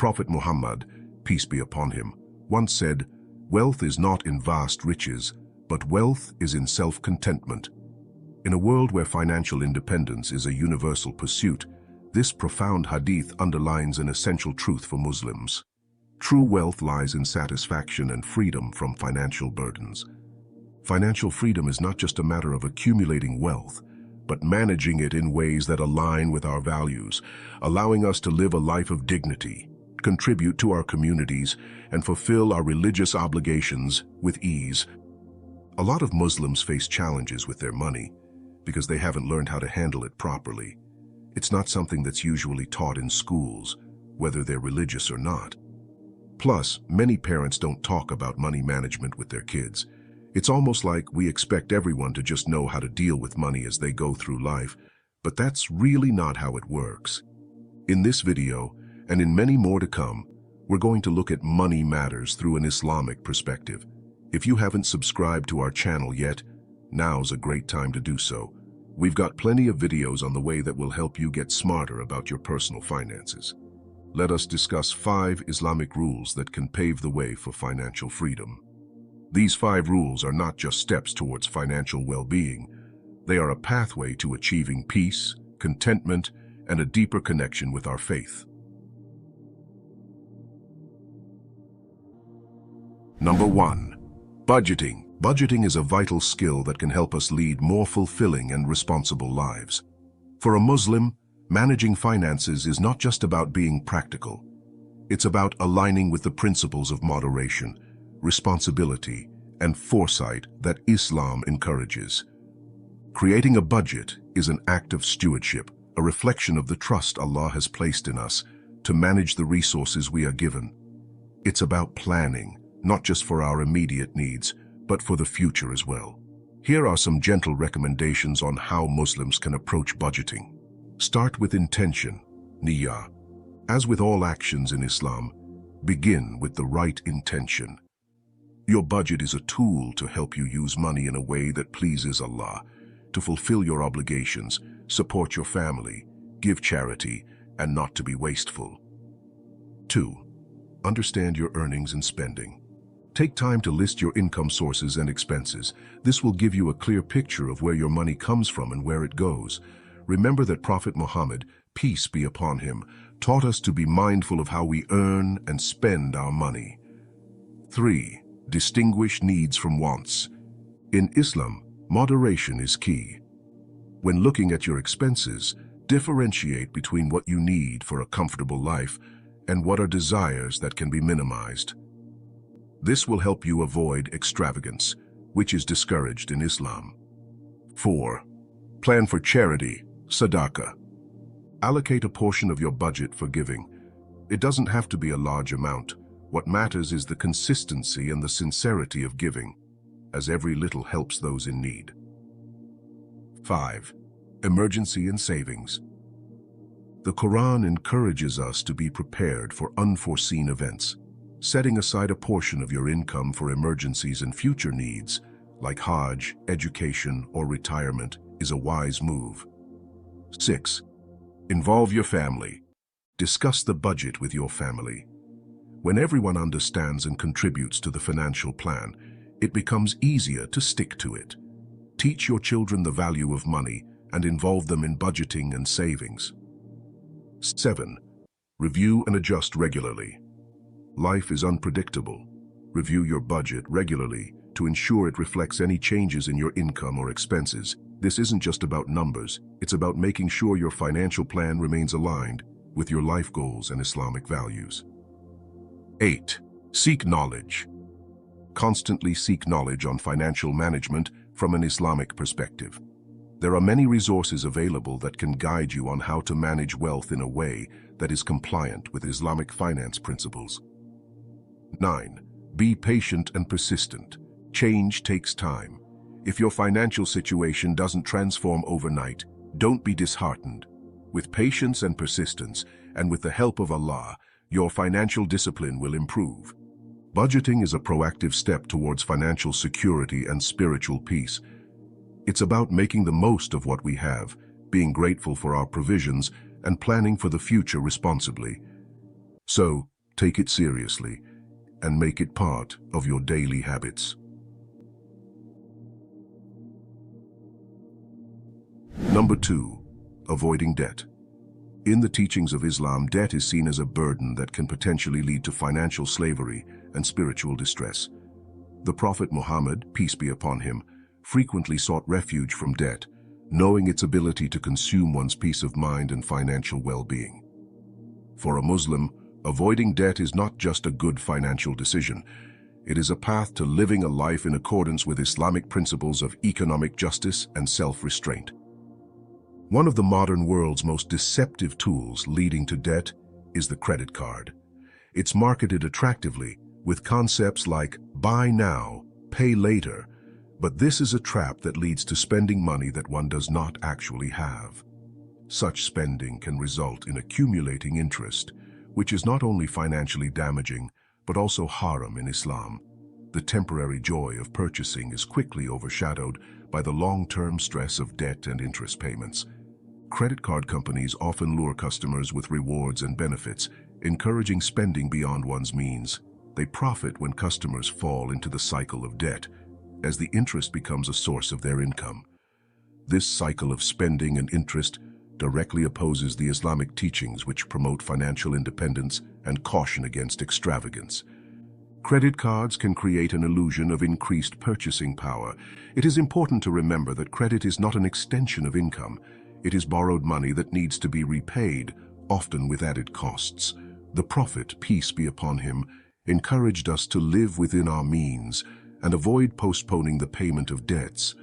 Prophet Muhammad, peace be upon him, once said, "Wealth is not in vast riches, but wealth is in self-contentment." In a world where financial independence is a universal pursuit, this profound hadith underlines an essential truth for Muslims. True wealth lies in satisfaction and freedom from financial burdens. Financial freedom is not just a matter of accumulating wealth, but managing it in ways that align with our values, allowing us to live a life of dignity, contribute to our communities, and fulfill our religious obligations with ease. A lot of Muslims face challenges with their money because they haven't learned how to handle it properly. It's not something that's usually taught in schools, whether they're religious or not. Plus, many parents don't talk about money management with their kids. It's almost like we expect everyone to just know how to deal with money as they go through life, but that's really not how it works. In this video, and in many more to come, we're going to look at money matters through an Islamic perspective. If you haven't subscribed to our channel yet, now's a great time to do so. We've got plenty of videos on the way that will help you get smarter about your personal finances. Let us discuss 5 Islamic rules that can pave the way for financial freedom. These 5 rules are not just steps towards financial well-being. They are a pathway to achieving peace, contentment, and a deeper connection with our faith. Number 1. Budgeting. Budgeting is a vital skill that can help us lead more fulfilling and responsible lives. For a Muslim, managing finances is not just about being practical. It's about aligning with the principles of moderation, responsibility, and foresight that Islam encourages. Creating a budget is an act of stewardship, a reflection of the trust Allah has placed in us to manage the resources we are given. It's about planning, not just for our immediate needs, but for the future as well. Here are some gentle recommendations on how Muslims can approach budgeting. Start with intention, niyyah. As with all actions in Islam, begin with the right intention. Your budget is a tool to help you use money in a way that pleases Allah, to fulfill your obligations, support your family, give charity, and not to be wasteful. 2. Understand your earnings and spending. Take time to list your income sources and expenses. This will give you a clear picture of where your money comes from and where it goes. Remember that Prophet Muhammad, peace be upon him, taught us to be mindful of how we earn and spend our money. 3. Distinguish needs from wants. In Islam, moderation is key. When looking at your expenses, differentiate between what you need for a comfortable life and what are desires that can be minimized. This will help you avoid extravagance, which is discouraged in Islam. 4. Plan for charity, Sadaqah. Allocate a portion of your budget for giving. It doesn't have to be a large amount. What matters is the consistency and the sincerity of giving, as every little helps those in need. 5. Emergency and savings. The Quran encourages us to be prepared for unforeseen events. Setting aside a portion of your income for emergencies and future needs, like Hajj, education, or retirement, is a wise move. 6. Involve your family. Discuss the budget with your family. When everyone understands and contributes to the financial plan, it becomes easier to stick to it. Teach your children the value of money and involve them in budgeting and savings. 7. Review and adjust regularly. Life is unpredictable. Review your budget regularly to ensure it reflects any changes in your income or expenses. This isn't just about numbers, it's about making sure your financial plan remains aligned with your life goals and Islamic values. 8. Seek knowledge. Constantly seek knowledge on financial management from an Islamic perspective. There are many resources available that can guide you on how to manage wealth in a way that is compliant with Islamic finance principles. 9. Be patient and persistent. Change takes time. If your financial situation doesn't transform overnight, don't be disheartened. With patience and persistence, and with the help of Allah, your financial discipline will improve. Budgeting is a proactive step towards financial security and spiritual peace. It's about making the most of what we have, being grateful for our provisions, and planning for the future responsibly. So, Take it seriously and make it part of your daily habits. Number 2. Avoiding debt. In the teachings of Islam, debt is seen as a burden that can potentially lead to financial slavery and spiritual distress. The Prophet Muhammad, peace be upon him, frequently sought refuge from debt, knowing its ability to consume one's peace of mind and financial well-being. For a Muslim, avoiding debt is not just a good financial decision. It is a path to living a life in accordance with Islamic principles of economic justice and self-restraint. One of the modern world's most deceptive tools leading to debt is the credit card. It's marketed attractively with concepts like buy now, pay later, but this is a trap that leads to spending money that one does not actually have. Such spending can result in accumulating interest, which is not only financially damaging, but also haram in Islam. The temporary joy of purchasing is quickly overshadowed by the long-term stress of debt and interest payments. Credit card companies often lure customers with rewards and benefits, encouraging spending beyond one's means. They profit when customers fall into the cycle of debt, as the interest becomes a source of their income. This cycle of spending and interest directly opposes the Islamic teachings which promote financial independence and caution against extravagance. Credit cards can create an illusion of increased purchasing power. It is important to remember that credit is not an extension of income. It is borrowed money that needs to be repaid, often with added costs. The Prophet, peace be upon him, encouraged us to live within our means and avoid postponing the payment of debts.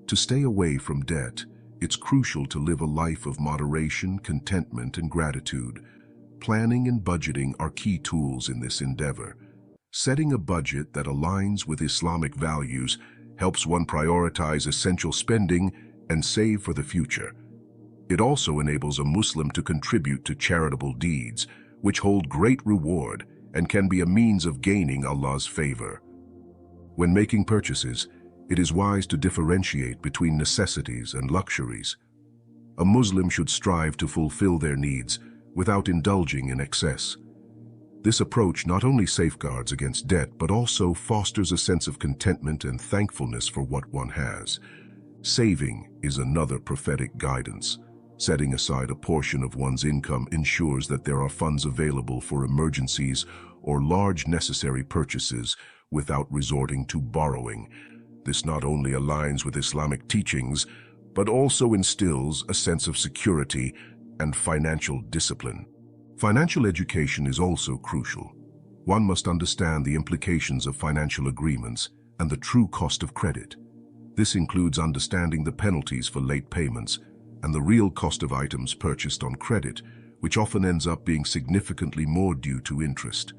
To stay away from debt, it's crucial to live a life of moderation, contentment, and gratitude. Planning and budgeting are key tools in this endeavor. Setting a budget that aligns with Islamic values helps one prioritize essential spending and save for the future. It also enables a Muslim to contribute to charitable deeds, which hold great reward and can be a means of gaining Allah's favor. When making purchases, it is wise to differentiate between necessities and luxuries. A Muslim should strive to fulfill their needs without indulging in excess. This approach not only safeguards against debt, but also fosters a sense of contentment and thankfulness for what one has. Saving is another prophetic guidance. Setting aside a portion of one's income ensures that there are funds available for emergencies or large necessary purchases without resorting to borrowing. This not only aligns with Islamic teachings, but also instills a sense of security and financial discipline. Financial education is also crucial. One must understand the implications of financial agreements and the true cost of credit. This includes understanding the penalties for late payments and the real cost of items purchased on credit, which often ends up being significantly more due to interest.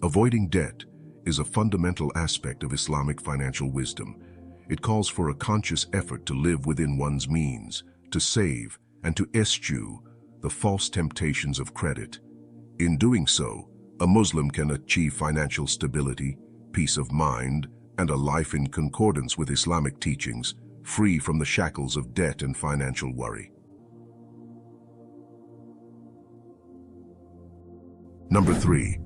Avoiding debt is a fundamental aspect of Islamic financial wisdom. It calls for a conscious effort to live within one's means, to save, and to eschew the false temptations of credit. In doing so, a Muslim can achieve financial stability, peace of mind, and a life in concordance with Islamic teachings, free from the shackles of debt and financial worry. Number 3.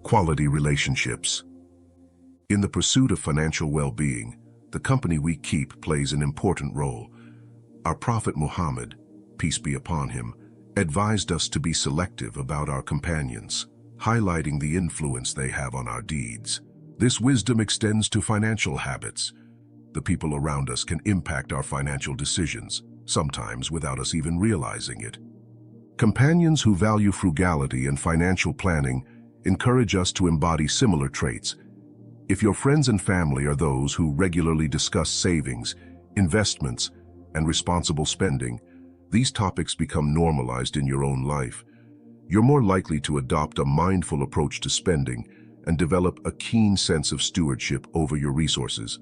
Quality relationships. In the pursuit of financial well-being, the company we keep plays an important role. Our Prophet Muhammad, peace be upon him, advised us to be selective about our companions, highlighting the influence they have on our deeds. This wisdom extends to financial habits. The people around us can impact our financial decisions, sometimes without us even realizing it. Companions who value frugality and financial planning encourage us to embody similar traits. If your friends and family are those who regularly discuss savings, investments, and responsible spending, these topics become normalized in your own life. You're more likely to adopt a mindful approach to spending and develop a keen sense of stewardship over your resources.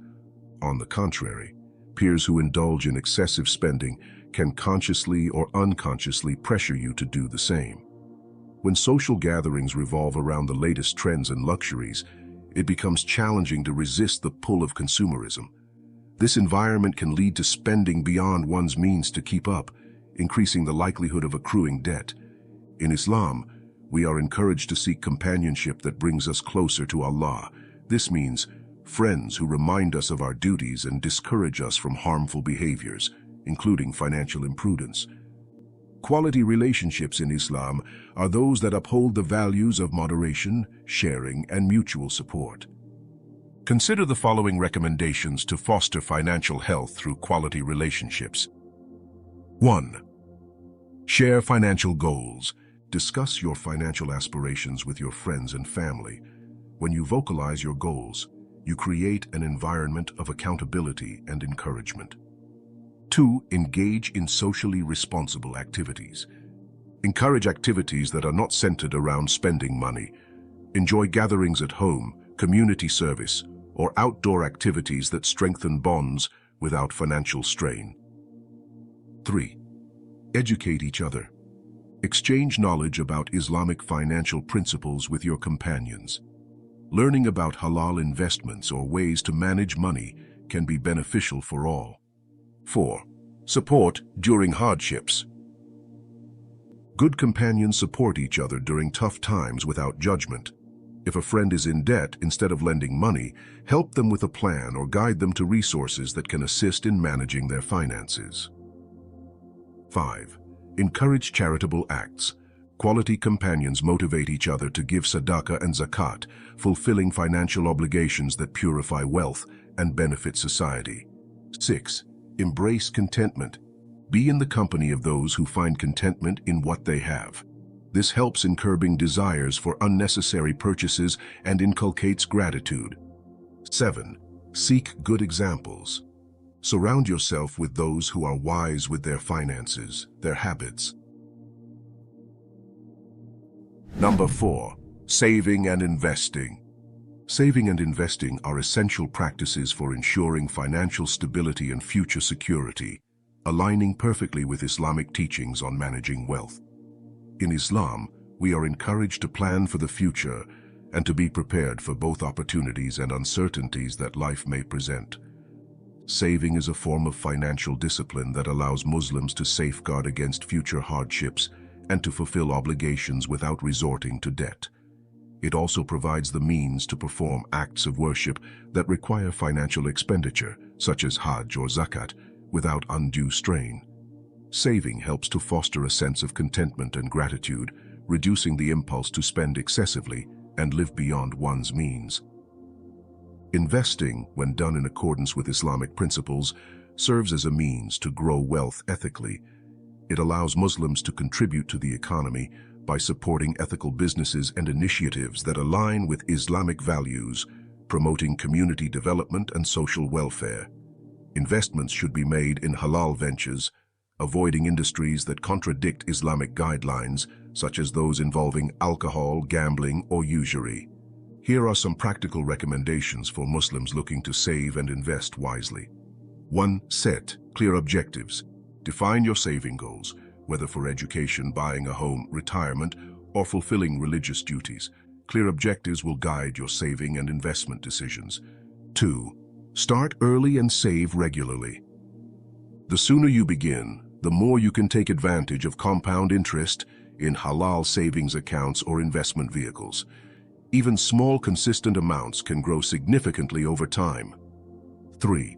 On the contrary, peers who indulge in excessive spending can consciously or unconsciously pressure you to do the same. When social gatherings revolve around the latest trends and luxuries, it becomes challenging to resist the pull of consumerism. This environment can lead to spending beyond one's means to keep up, increasing the likelihood of accruing debt. In Islam, we are encouraged to seek companionship that brings us closer to Allah. This means friends who remind us of our duties and discourage us from harmful behaviors, including financial imprudence. Quality relationships in Islam are those that uphold the values of moderation, sharing, and mutual support. Consider the following recommendations to foster financial health through quality relationships. 1. Share financial goals. Discuss your financial aspirations with your friends and family. When you vocalize your goals, you create an environment of accountability and encouragement. 2. Engage in socially responsible activities. Encourage activities that are not centered around spending money. Enjoy gatherings at home, community service, or outdoor activities that strengthen bonds without financial strain. 3. Educate each other. Exchange knowledge about Islamic financial principles with your companions. Learning about halal investments or ways to manage money can be beneficial for all. 4. Support during hardships. Good companions support each other during tough times without judgment. If a friend is in debt, instead of lending money, help them with a plan or guide them to resources that can assist in managing their finances. 5. Encourage charitable acts. Quality companions motivate each other to give Sadaqah and Zakat, fulfilling financial obligations that purify wealth and benefit society. 6. Embrace contentment. Be in the company of those who find contentment in what they have. This helps in curbing desires for unnecessary purchases and inculcates gratitude. 7. Seek good examples. Surround yourself with those who are wise with their finances, their habits. Number 4. Saving and investing. Saving and investing are essential practices for ensuring financial stability and future security, aligning perfectly with Islamic teachings on managing wealth. In Islam, we are encouraged to plan for the future and to be prepared for both opportunities and uncertainties that life may present. Saving is a form of financial discipline that allows Muslims to safeguard against future hardships and to fulfill obligations without resorting to debt. It also provides the means to perform acts of worship that require financial expenditure, such as Hajj or Zakat, without undue strain. Saving helps to foster a sense of contentment and gratitude, reducing the impulse to spend excessively and live beyond one's means. Investing, when done in accordance with Islamic principles, serves as a means to grow wealth ethically. It allows Muslims to contribute to the economy by supporting ethical businesses and initiatives that align with Islamic values, promoting community development and social welfare. Investments should be made in halal ventures, avoiding industries that contradict Islamic guidelines, such as those involving alcohol, gambling, or usury. Here are some practical recommendations for Muslims looking to save and invest wisely. 1. Set clear objectives. Define your saving goals, whether for education, buying a home, retirement, or fulfilling religious duties. Clear objectives will guide your saving and investment decisions. 2. Start early and save regularly. The sooner you begin, the more you can take advantage of compound interest in halal savings accounts or investment vehicles. Even small, consistent amounts can grow significantly over time. 3.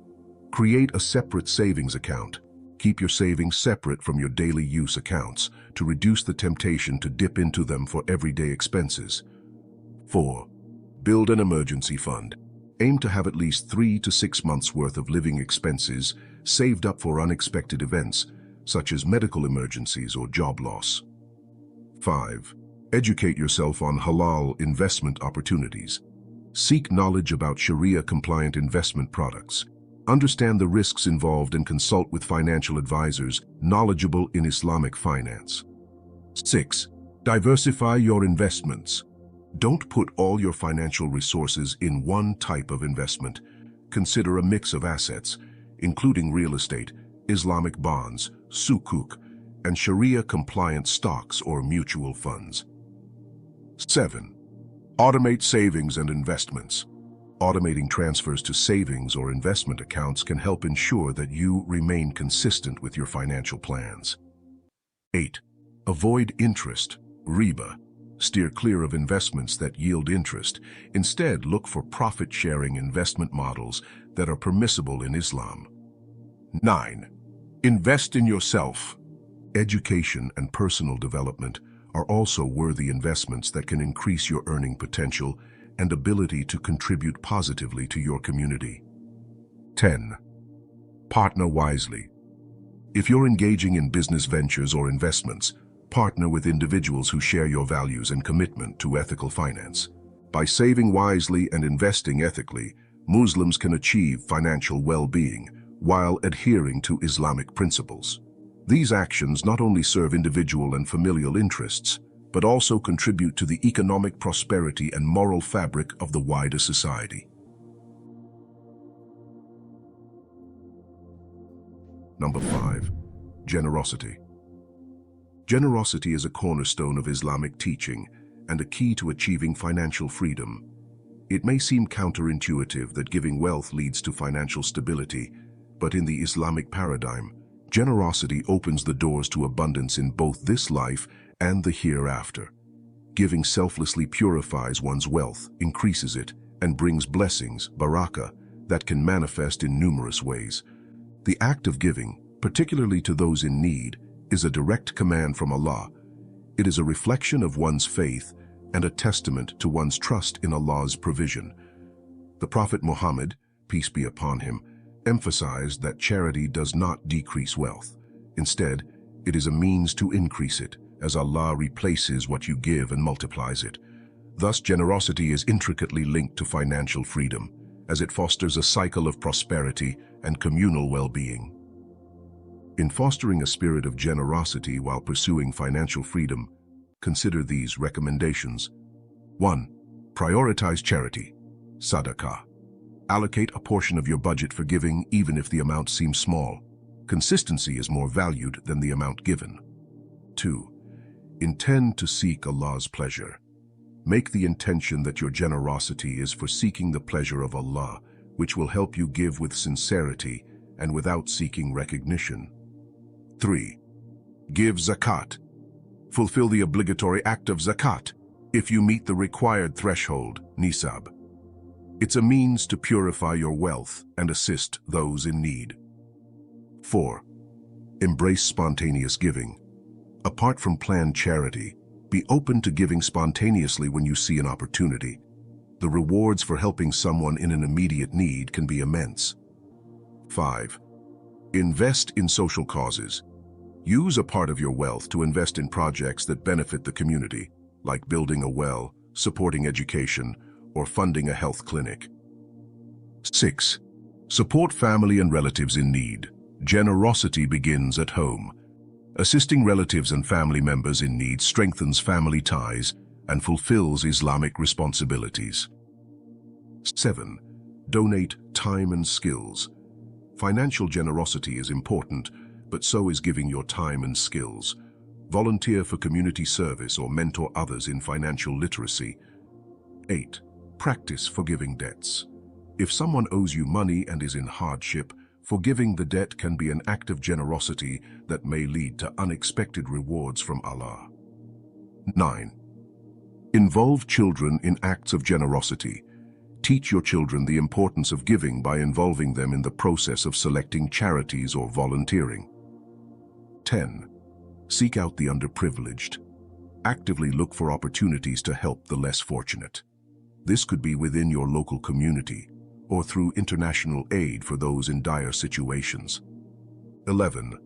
Create a separate savings account. Keep your savings separate from your daily use accounts to reduce the temptation to dip into them for everyday expenses. 4. Build an emergency fund. Aim to have at least 3 to 6 months' worth of living expenses saved up for unexpected events, such as medical emergencies or job loss. 5. Educate yourself on halal investment opportunities. Seek knowledge about Sharia-compliant investment products. Understand the risks involved and consult with financial advisors knowledgeable in Islamic finance. 6. Diversify your investments. Don't put all your financial resources in one type of investment. Consider a mix of assets, including real estate, Islamic bonds, sukuk, and Sharia-compliant stocks or mutual funds. 7. Automate savings and investments. Automating transfers to savings or investment accounts can help ensure that you remain consistent with your financial plans. 8. Avoid interest, riba. Steer clear of investments that yield interest. Instead, look for profit-sharing investment models that are permissible in Islam. 9. Invest in yourself. Education and personal development are also worthy investments that can increase your earning potential and ability to contribute positively to your community. 10. Partner wisely. If you're engaging in business ventures or investments, partner with individuals who share your values and commitment to ethical finance. By saving wisely and investing ethically, Muslims can achieve financial well-being while adhering to Islamic principles. These actions not only serve individual and familial interests, but also contribute to the economic prosperity and moral fabric of the wider society. Number 5. Generosity. Generosity is a cornerstone of Islamic teaching and a key to achieving financial freedom. It may seem counterintuitive that giving wealth leads to financial stability, but in the Islamic paradigm, generosity opens the doors to abundance in both this life and the hereafter. Giving selflessly purifies one's wealth, increases it, and brings blessings, barakah, that can manifest in numerous ways. The act of giving, particularly to those in need, is a direct command from Allah. It is a reflection of one's faith and a testament to one's trust in Allah's provision. The Prophet Muhammad, peace be upon him, emphasized that charity does not decrease wealth. Instead, it is a means to increase it, as Allah replaces what you give and multiplies it. Thus, generosity is intricately linked to financial freedom, as it fosters a cycle of prosperity and communal well-being. In fostering a spirit of generosity while pursuing financial freedom, consider these recommendations. 1. Prioritize charity. Sadaqah. Allocate a portion of your budget for giving even if the amount seems small. Consistency is more valued than the amount given. 2. Intend to seek Allah's pleasure. Make the intention that your generosity is for seeking the pleasure of Allah, which will help you give with sincerity and without seeking recognition. 3. Give zakat. Fulfill the obligatory act of zakat if you meet the required threshold, nisab. It's a means to purify your wealth and assist those in need. 4. Embrace spontaneous giving. Apart from planned charity, be open to giving spontaneously when you see an opportunity. The rewards for helping someone in an immediate need can be immense. 5. Invest in social causes. Use a part of your wealth to invest in projects that benefit the community, like building a well, supporting education, or funding a health clinic. 6. Support family and relatives in need. Generosity begins at home. Assisting relatives and family members in need strengthens family ties and fulfills Islamic responsibilities. 7. Donate time and skills. Financial generosity is important, but so is giving your time and skills. Volunteer for community service or mentor others in financial literacy. 8. Practice forgiving debts. If someone owes you money and is in hardship, forgiving the debt can be an act of generosity that may lead to unexpected rewards from Allah. 9. Involve children in acts of generosity. Teach your children the importance of giving by involving them in the process of selecting charities or volunteering. 10. Seek out the underprivileged. Actively look for opportunities to help the less fortunate. This could be within your local community or through international aid for those in dire situations. 11.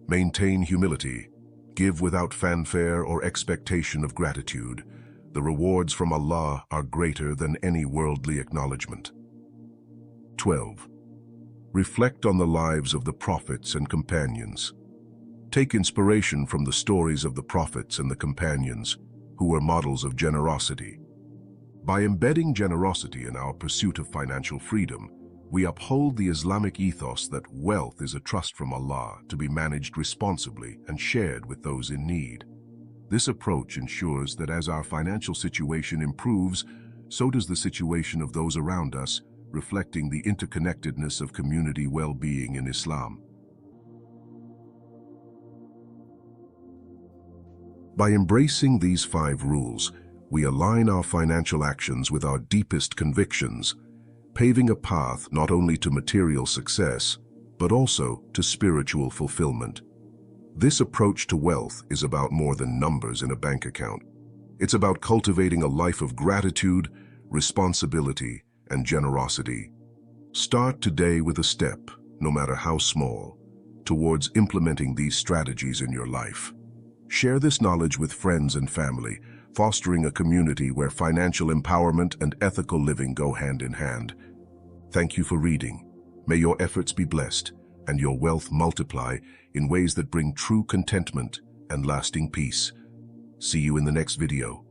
Maintain humility. Give without fanfare or expectation of gratitude. The rewards from Allah are greater than any worldly acknowledgement. 12. Reflect on the lives of the prophets and companions. Take inspiration from the stories of the prophets and the companions, who were models of generosity. By embedding generosity in our pursuit of financial freedom, we uphold the Islamic ethos that wealth is a trust from Allah to be managed responsibly and shared with those in need. This approach ensures that as our financial situation improves, so does the situation of those around us, reflecting the interconnectedness of community well-being in Islam. By embracing these 5 rules, we align our financial actions with our deepest convictions, paving a path not only to material success, but also to spiritual fulfillment. This approach to wealth is about more than numbers in a bank account. It's about cultivating a life of gratitude, responsibility, and generosity. Start today with a step, no matter how small, towards implementing these strategies in your life. Share this knowledge with friends and family, fostering a community where financial empowerment and ethical living go hand in hand. Thank you for reading. May your efforts be blessed and your wealth multiply in ways that bring true contentment and lasting peace. See you in the next video.